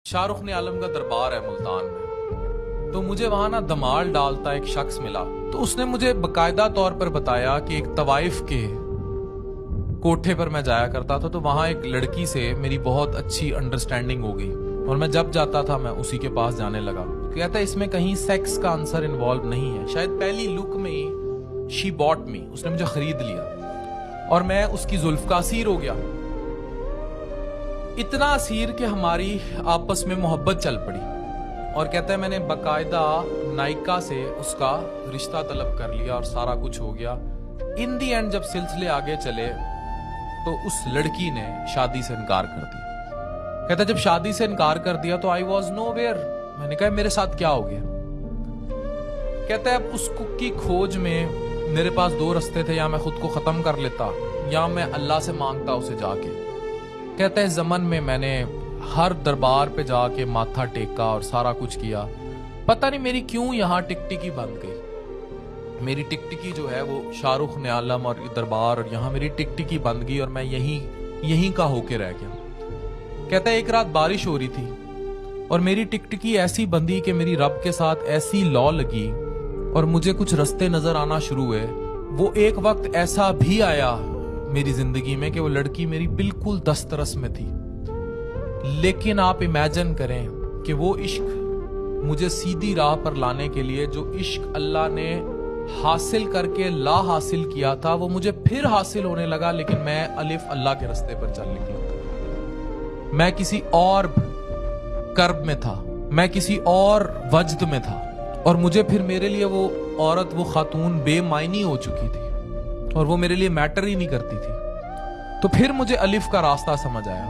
शाहरुख ने आलम का दरबार है मुल्तान में, तो मुझे वहां ना धमाल डालता एक शख्स मिला। तो उसने मुझे बकायदा तौर पर बताया कि एक तवाइफ के कोठे पर मैं जाया करता था, तो वहां एक लड़की से मेरी बहुत अच्छी अंडरस्टैंडिंग हो गई और मैं जब जाता था मैं उसी के पास जाने लगा। कहता है इसमें कहीं सेक्स का आंसर इन्वॉल्व नहीं है, शायद पहली लुक में ही शी बॉट मी, उसने मुझे खरीद लिया और मैं उसकी जुल्फ का असीर हो गया। इतना असीर कि हमारी आपस में मोहब्बत चल पड़ी। और कहता है मैंने बाकायदा नायिका से उसका रिश्ता तलब कर लिया और सारा कुछ हो गया। इन दी एंड जब सिलसिले आगे चले तो उस लड़की ने शादी से इनकार कर दिया। कहता है जब शादी से इनकार कर दिया तो आई वॉज नो वेयर। मैंने कहा मेरे साथ क्या हो गया। कहता है अब उसको की खोज में मेरे पास दो रास्ते थे, या मैं खुद को खत्म कर लेता या मैं अल्लाह से मांगता उसे जाके। कहते हैं ज़मन में मैंने हर दरबार पे जाके माथा टेका और सारा कुछ किया, पता नहीं मेरी क्यों यहाँ टिकटिकी बंद गई। मेरी टिकटिकी जो है वो शाहरुख ने आलम और दरबार, और यहाँ मेरी टिकटिकी बंद गई और मैं यहीं का होके रह गया। कहता है एक रात बारिश हो रही थी और मेरी टिकटिकी ऐसी बंदी कि मेरी रब के साथ ऐसी लौ लगी और मुझे कुछ रास्ते नजर आना शुरू हुए। वो एक वक्त ऐसा भी आया मेरी जिंदगी में कि वो लड़की मेरी बिल्कुल दस्तरस में थी, लेकिन आप इमेजिन करें कि वो इश्क मुझे सीधी राह पर लाने के लिए, जो इश्क अल्लाह ने हासिल करके ला हासिल किया था, वो मुझे फिर हासिल होने लगा, लेकिन मैं अलिफ अल्लाह के रास्ते पर चल निकला। मैं किसी और कर्ब में था, मैं किसी और वजद में था, और मुझे फिर मेरे लिए वो औरत, वो खातून बेमायनी हो चुकी थी और वो मेरे लिए मैटर ही नहीं करती थी। तो फिर मुझे अलिफ का रास्ता समझ आया।